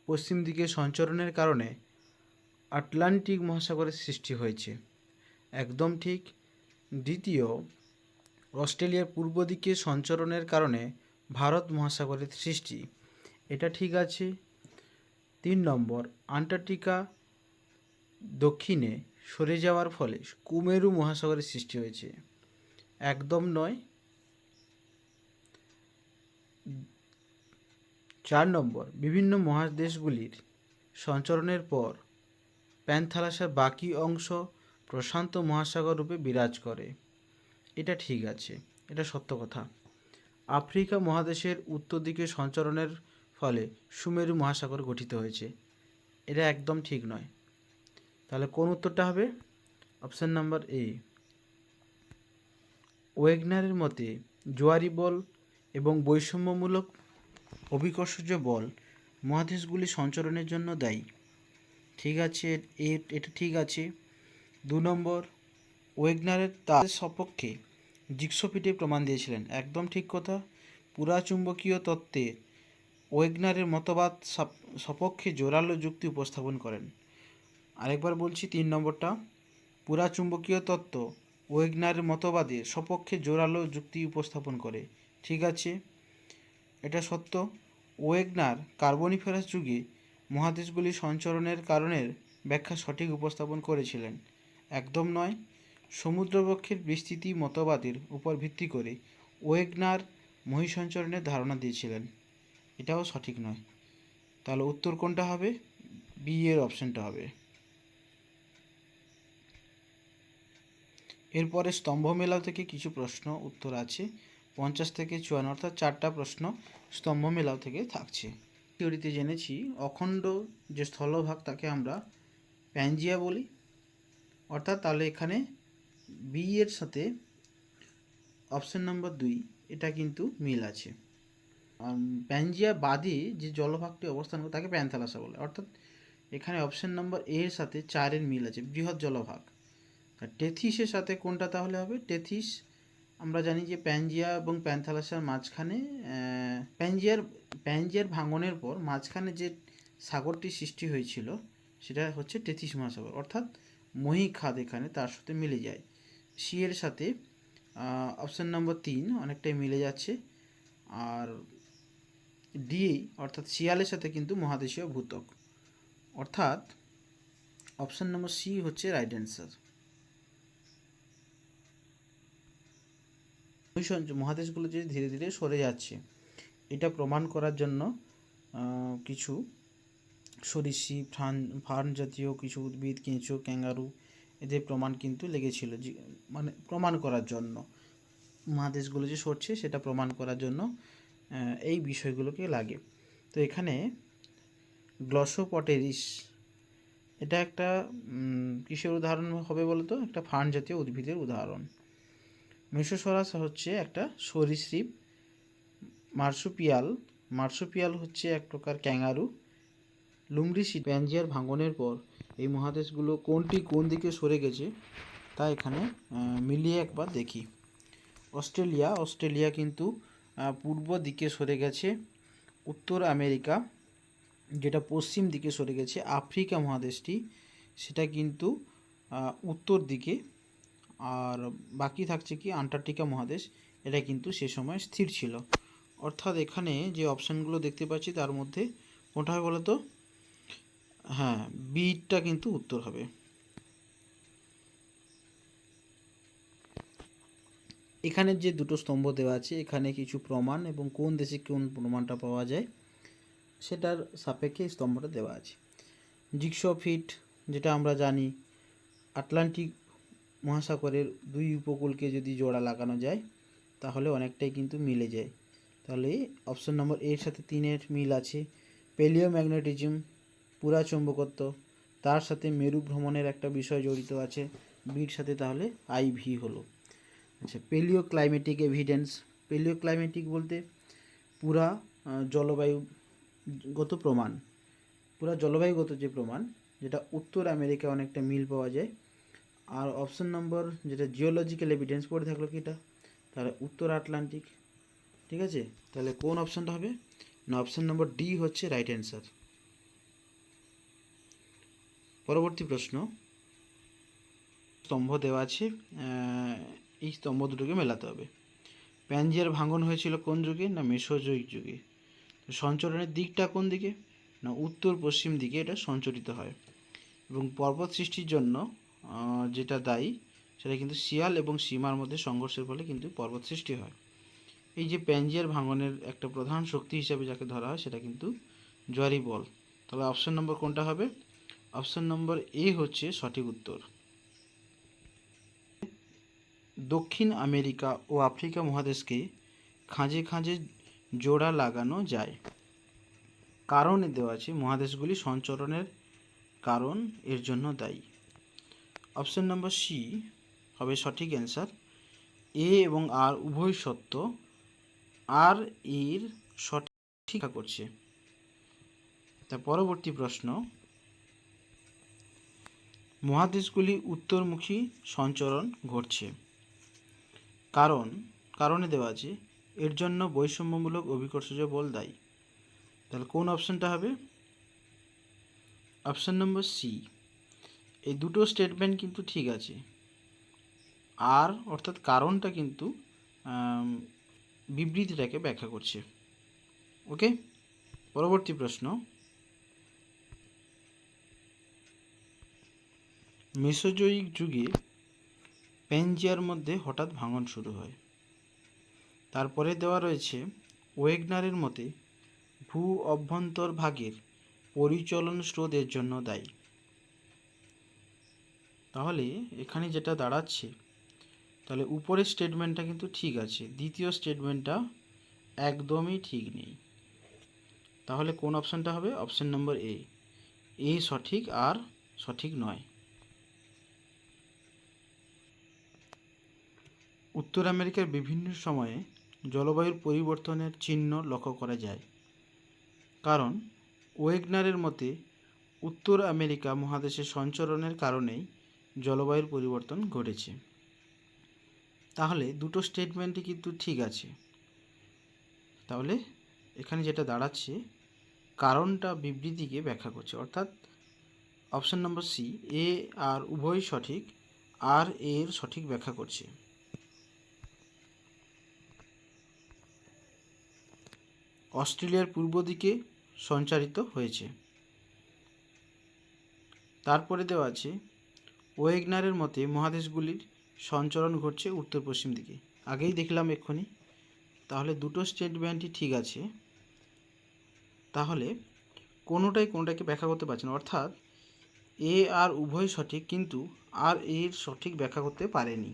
পশ্চিম দিকে সঞ্চরণের কারণে আটলান্টিক মহাসাগরের সৃষ্টি হয়েছে। একদম ঠিক। দ্বিতীয়, অস্ট্রেলিয়ার পূর্ব দিকে সঞ্চরণের কারণে ভারত মহাসাগরের সৃষ্টি। এটা ঠিক আছে। 3 নম্বর, আন্টার্কটিকা দক্ষিণে সরে যাওয়ার ফলে কুমেরু মহাসাগরের সৃষ্টি হয়েছে। একদম নয়। 4 নম্বর, বিভিন্ন মহাদেশগুলির সঞ্চরণের পর প্যানথালাসের বাকি অংশ প্রশান্ত মহাসাগর রূপে বিরাজ করে। এটা ঠিক আছে, এটা সত্য কথা। আফ্রিকা মহাদেশের উত্তর দিকে সঞ্চরণের ফলে সুমেরু মহাসাগর গঠিত হয়েছে। এটা একদম ঠিক নয়। তাহলে কোন উত্তরটা হবে? Option number A. ওয়েগনারের মতে জোয়ারি বল এবং বৈষম্যমূলক অভিকর্ষজ বল মহাদেশগুলি সঞ্চরণের জন্য দায়ী। ঠিক আছে, এটা ঠিক আছে। 2 নম্বর, ওয়েগনারের তার সপক্ষে জিগসফিটে প্রমাণ দিয়েছিলেন। একদম ঠিক কথা। পুরাচুম্বকীয় তত্ত্বে ওয়েগনারের মতবাদ সপক্ষে জোরালো যুক্তি উপস্থাপন করেন। আরেকবার বলছি, 3 নম্বরটা, পুরাচুম্বকীয় তত্ত্ব ওয়েগনারের মতবাদের সপক্ষে জোরালো যুক্তি উপস্থাপন করে। ঠিক আছে, এটা সত্য। ওয়েগনার কার্বনিফেরাস যুগে মহাদেশগুলি সঞ্চরণের কারণের ব্যাখ্যা সঠিক উপস্থাপন করেছিলেন। একদম নয়। সমুদ্রবক্ষের বিস্তৃতি মতবাদের উপর ভিত্তি করে ওয়েগনার মহাসঞ্চরণের ধারণা দিয়েছিলেন। এটাও সঠিক নয়। তাহলে উত্তর কোনটা হবে? বি এর অপশানটা হবে। এরপরে স্তম্ভ মেলাও থেকে কিছু প্রশ্ন উত্তর আছে। 50 থেকে 54, অর্থাৎ 4টা প্রশ্ন স্তম্ভ মেলাও থেকে থাকছে। থিওরিতে জেনেছি অখণ্ড যে স্থলভাগ তাকে আমরা প্যানজিয়া বলি। অর্থাৎ তাহলে এখানে বি এর সাথে অপশান নাম্বার 2 এটা কিন্তু মিল আছে। প্যানজিয়া বাদে যে জলভাগটি অবস্থান করে তাকে প্যানথালাসা বলে। অর্থাৎ এখানে অপশান নাম্বার এ এর সাথে 4 এর মিল আছে, বৃহৎ জলভাগ। টেথিসের সাথে কোনটা তাহলে হবে? টেথিস আমরা জানি যে প্যানজিয়া এবং প্যানথালাসার মাঝখানে প্যানজিয়ার ভাঙনের পর মাঝখানে যে সাগরটি সৃষ্টি হয়েছিল সেটা হচ্ছে টেথিস মহাসাগর। অর্থাৎ মহীখাত এখানে তার সাথে মিলে যায়। সি এর সাথে অপশান নম্বর 3 অনেকটাই মিলে যাচ্ছে। আর ডি অর্থাৎ শিয়ালের সাথে কিন্তু মহাদেশীয় ভূত্বক। অর্থাৎ অপশান নম্বর সি হচ্ছে রাইট অ্যান্সার। মহাদেশগুলো যে ধীরে ধীরে সরে যাচ্ছে এটা প্রমাণ করার জন্য কিছু সরীসৃপ, ফার্ন জাতীয় কিছু উদ্ভিদ, কেঁচো, ক্যাঙ্গারু এদের প্রমাণ কিন্তু লেগেছিল, মানে প্রমাণ করার জন্য মহাদেশগুলো যে সরছে সেটা প্রমাণ করার জন্য এই বিষয়গুলোকে লাগে। তো এখানে গ্লসোপটেরিস এটা একটা কিসের উদাহরণ হবে বলতো? একটা ফার্ন জাতীয় উদ্ভিদের উদাহরণ। মেসোসরাস হচ্ছে একটা সরীসৃপ। মার্সুপিয়াল হচ্ছে এক প্রকার ক্যাঙ্গারু। লুমব্রিসি প্যানজিয়ার ভাঙনের পর এই মহাদেশগুলো কোনটি কোন দিকে সরে গেছে তা এখানে মিলিয়ে একবার দেখি। অস্ট্রেলিয়া কিন্তু পূর্ব দিকে সরে গেছে। উত্তর আমেরিকা যেটা পশ্চিম দিকে সরে গেছে। আফ্রিকা মহাদেশটি সেটা কিন্তু উত্তর দিকে। আর বাকি থাকছে কি আন্টার্কটিকা মহাদেশ, এটা কিন্তু সে সময় স্থির ছিল। অর্থাৎ এখানে যে অপশানগুলো দেখতে পাচ্ছি তার মধ্যে কোনটা হবে বলো তো? হ্যাঁ, বিটা কিন্তু উত্তর হবে। এখানে যে দুটো স্তম্ভ দেওয়া আছে এখানে কিছু প্রমাণ এবং কোন দেশে কোন প্রমাণটা পাওয়া যায় সেটার সাপেক্ষে এই স্তম্ভটা দেওয়া আছে। জিগসফিট যেটা আমরা জানি আটলান্টিক মহাসাগরের 2 উপকূলকে যদি জোড়া লাগানো যায় তাহলে অনেকটাই কিন্তু মিলে যায়। তাহলে অপশন নম্বর এর সাথে 3 এর মিল আছে। প্যালিওম্যাগনেটিজম, পুরাচৌম্বকত্ব, তার সাথে মেরু ভ্রমণের একটা বিষয় জড়িত আছে। বির সাথে তাহলে আইভি হলো। আচ্ছা, পেলিও ক্লাইমেটিক এভিডেন্স। পেলিও ক্লাইমেটিক বলতে পুরা জলবায়ুগত প্রমাণ, পুরা জলবায়ুগত যে প্রমাণ যেটা উত্তর আমেরিকায় অনেকটা মিল পাওয়া যায়। আর অপশন নম্বর যেটা জিওলজিক্যাল এভিডেন্স পড়ে থাকলো কি এটা, তাহলে উত্তর আটলান্টিক। ঠিক আছে, তাহলে কোন অপশানটা হবে না? অপশান নম্বর ডি হচ্ছে রাইট অ্যান্সার। পরবর্তী প্রশ্ন, স্তম্ভ দেওয়া আছে, এই স্তম্ভ দুটোকে মেলাতে হবে। প্যানজিয়ার ভাঙন হয়েছিল কোন যুগে? না মেসোজোয়িক যুগে। সঞ্চরণের দিকটা কোন দিকে? না উত্তর পশ্চিম দিকে এটা সঞ্চরিত হয়। এবং পর্বত সৃষ্টির জন্য যেটা দায়ী সেটা কিন্তু শিয়াল এবং সীমার মধ্যে সংঘর্ষের ফলে কিন্তু পর্বত সৃষ্টি হয়। এই যে প্যানজিয়ার ভাঙনের একটা প্রধান শক্তি হিসাবে যাকে ধরা হয় সেটা কিন্তু জোয়ারি বল। তাহলে অপশন নম্বর কোনটা হবে? অপশন নম্বর এ হচ্ছে সঠিক উত্তর। দক্ষিণ আমেরিকা ও আফ্রিকা মহাদেশকে খাঁজে খাঁজে জোড়া লাগানো যায়। কারণে দেওয়া আছে মহাদেশগুলি সঞ্চরণের কারণ এর জন্য দায়ী। অপশন নম্বর সি হবে সঠিক অ্যান্সার। এ এবং আর উভয় সত্য, আর এর সঠিক করছে। তার পরবর্তী প্রশ্ন, মহাদেশগুলি উত্তরমুখী সঞ্চরণ ঘটছে। কারণে দেওয়া আছে এর জন্য বৈষম্যমূলক অভিকর্ষজ বল দায়ী। তাহলে কোন অপশনটা হবে? Option number C. এই দুটো স্টেটমেন্ট কিন্তু ঠিক আছে, আর অর্থাৎ কারণটা কিন্তু বিবৃতিটাকে ব্যাখ্যা করছে। ওকে, পরবর্তী প্রশ্ন, মেসোজোয়িক যুগে প্যানজিয়ার মধ্যে হঠাৎ ভাঙন শুরু হয়। তারপরে দেওয়া রয়েছে ওয়েগনারের মতে ভূ অভ্যন্তরভাগের পরিচলন স্রোতের জন্য দায়ী। তাহলে এখানে যেটা দাঁড়াচ্ছে, তাহলে উপরের স্টেটমেন্টটা কিন্তু ঠিক আছে, দ্বিতীয় স্টেটমেন্টটা একদমই ঠিক নেই। তাহলে কোন অপশানটা হবে? অপশান নম্বর এ। এ সঠিক, আর সঠিক নয়। উত্তর আমেরিকার বিভিন্ন সময়ে জলবায়ুর পরিবর্তনের চিহ্ন লক্ষ্য করা যায়। কারণ ওয়েগনারের মতে উত্তর আমেরিকা মহাদেশের সঞ্চরণের কারণেই জলবায়ুর পরিবর্তন ঘটেছে। তাহলে দুটো স্টেটমেন্টই কিন্তু ঠিক আছে। তাহলে এখানে যেটা দাঁড়াচ্ছে, কারণটা বিবৃতিকে ব্যাখ্যা করছে, অর্থাৎ অপশন নম্বর সি, এ আর উভয়ই সঠিক, আর এর সঠিক ব্যাখ্যা করছে। অস্ট্রেলিয়ার পূর্ব দিকে সঞ্চারিত হয়েছে। তারপরে দেওয়া আছে ওয়েগনারের মতে মহাদেশগুলির সঞ্চরণ ঘটছে উত্তর পশ্চিম দিকে। আগেই দেখলাম এক্ষুনি। তাহলে দুটো স্টেটমেন্টই ঠিক আছে। তাহলে কোনোটাকে ব্যাখ্যা করতে পারছে না, অর্থাৎ এ আর উভয় সঠিক, কিন্তু আর এর সঠিক ব্যাখ্যা করতে পারেনি।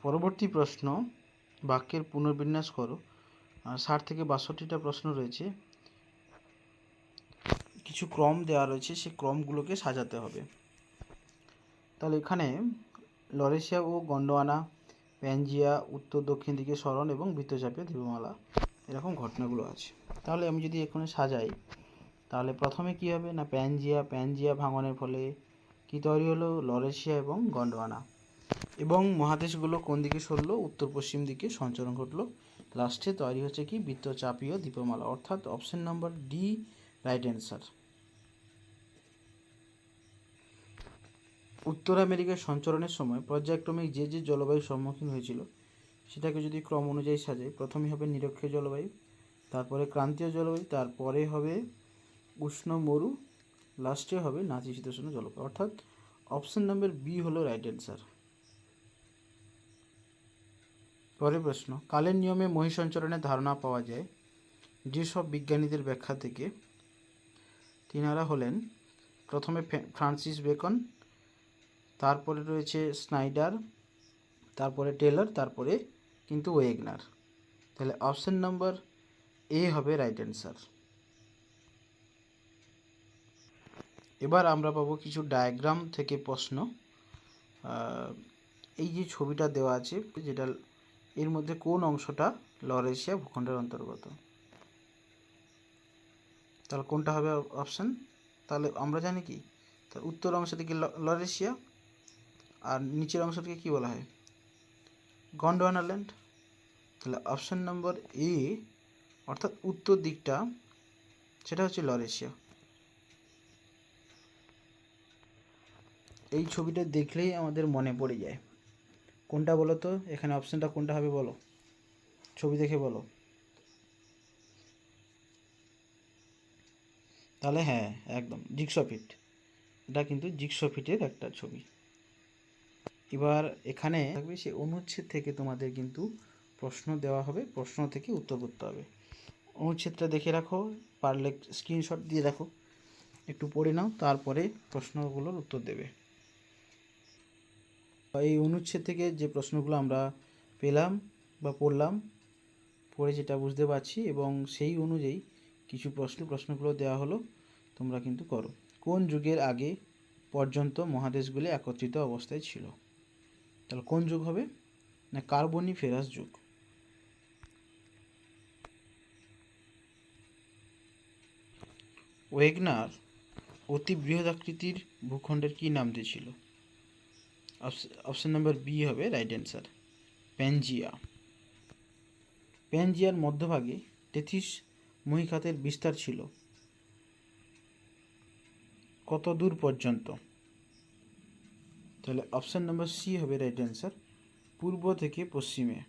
পরবর্তী প্রশ্ন, বাক্যের পুনর্বিন্যাস করো। 60 থেকে 62টা প্রশ্ন রয়েছে, কিছু ক্রম দেওয়া রয়েছে, সেই ক্রমগুলোকে সাজাতে হবে। তাহলে এখানে লরেশিয়া ও গন্ডোয়ানা, প্যানজিয়া, উত্তর দক্ষিণ দিকে সরণ এবং বৃত্তচাপীয় দ্বীপমালা, এরকম ঘটনাগুলো আছে। তাহলে আমি যদি এখানে সাজাই, তাহলে প্রথমে কি হবে? না প্যানজিয়া ভাঙনের ফলে কি তৈরি হলো? লরেশিয়া এবং গন্ডোয়ানা। এবং মহাদেশগুলো কোন দিকে সরলো? উত্তর পশ্চিম দিকে সঞ্চরণ ঘটলো। লাস্টে তৈরি হচ্ছে কি? বৃত্তচাপীয় দ্বীপমালা, অর্থাৎ option number D right answer. উত্তর আমেরিকার সঞ্চরণের সময় পর্যায়ক্রমিক যে যে জলবায়ুর সম্মুখীন হয়েছিল সেটাকে যদি ক্রম অনুযায়ী সাজাই, প্রথমে হবে নিরক্ষীয় জলবায়ু, তারপরে ক্রান্তীয় জলবায়ু, তারপরে হবে উষ্ণ মরু, লাস্টে হবে নাতিশীতোষ্ণ জলবায়ু, অর্থাৎ অপশন নাম্বার বি হলো রাইট অ্যান্সার। পরের প্রশ্ন, কালের নিয়মে মহিসঞ্চরণের ধারণা পাওয়া যায় যেসব বিজ্ঞানীদের ব্যাখ্যা থেকে? তিনারা হলেন প্রথমে ফ্রান্সিস বেকন, তারপরে রয়েছে স্নাইডার, তারপরে টেলর, তারপরে কিন্তু ওয়েগনার। তাহলে অপশন নাম্বার এ হবে রাইট অ্যান্সার। এবার আমরা পাবো কিছু ডায়াগ্রাম থেকে প্রশ্ন। এই যে ছবিটা দেওয়া আছে, যেটা এর মধ্যে কোন অংশটা লরেশিয়া ভূখণ্ডের অন্তর্গত? তাহলে কোনটা হবে অপশন? তাহলে আমরা জানি কি, তাহলে উত্তর অংশটিকে লরেশিয়া, আর নিচের অংশটিকে কি বলা হয়? গন্ডোয়ানাল্যান্ড। তাহলে অপশন নম্বর এ, অর্থাৎ উত্তর দিকটা সেটা হচ্ছে লরেশিয়া। এই ছবিটা দেখলেই আমাদের মনে পড়ে যায়। কোনটা বলো তো, এখানে অপশানটা কোনটা হবে বলো, ছবি দেখে বলো। তাহলে হ্যাঁ, একদম জিগসফিট, এটা কিন্তু জিগসফিটের একটা ছবি। এবার এখানে থাকবে সেই অনুচ্ছেদ থেকে তোমাদের কিন্তু প্রশ্ন দেওয়া হবে, প্রশ্ন থেকে উত্তর করতে হবে। অনুচ্ছেদটা দেখে রাখো, পারলে স্ক্রিনশট দিয়ে রাখো, একটু পড়ে নাও, তারপরে প্রশ্নগুলোর উত্তর দেবে। এই অনুচ্ছেদ থেকে যে প্রশ্নগুলো আমরা পেলাম বা পড়লাম, পড়ে যেটা বুঝতে পারছি, এবং সেই অনুযায়ী কিছু প্রশ্নগুলো দেওয়া হলো, তোমরা কিন্তু করো। কোন যুগের আগে পর্যন্ত মহাদেশগুলি একত্রিত অবস্থায় ছিল? তাহলে কোন যুগ হবে না, কার্বনিফেরাস যুগ। ওয়েগনার অতি বৃহদাকৃতির ভূখণ্ডের কী নাম দিয়েছিল? অপশন নাম্বার বি হবে রাইট অ্যান্সার, প্যানজিয়া। প্যানজিয়ার মধ্যভাগে টেথিস মহীখাতের বিস্তার ছিল কত দূর পর্যন্ত? তাহলে অপশন নাম্বার সি হবে রাইট অ্যান্সার, পূর্ব থেকে পশ্চিমে।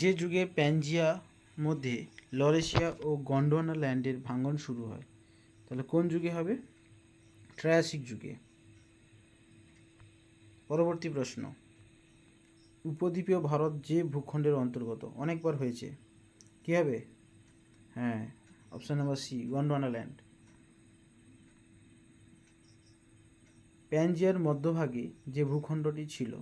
যে যুগে প্যানজিয়া মধ্যে লরেশিয়া ও গন্ডোয়ানা ল্যান্ডের ভাঙন শুরু হয়, তাহলে কোন যুগে হবে? ট্রায়াসিক যুগে। পরবর্তী প্রশ্ন, উপদ্বীপীয় ভারত যে ভূখণ্ডের অন্তর্গত, অনেকবার হয়েছে, কী হবে? হ্যাঁ, option number C, Gondwana land. প্যানজিয়ার মধ্যভাগে যে ভূখণ্ডটি ছিল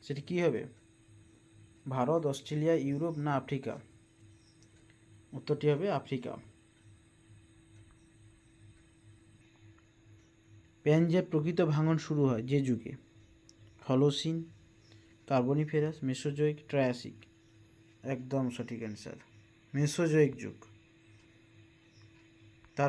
সেটি কী হবে? ভারত, অস্ট্রেলিয়া, ইউরোপ না আফ্রিকা? উত্তরটি হবে আফ্রিকা। প্যানজিয়ার প্রকৃত ভাঙন শুরু হয় যে যুগে? Holocene, Carboniferous, Mesozoic, Triassic? একদম সঠিক অ্যান্সার, মেসোজোয়িক যুগ।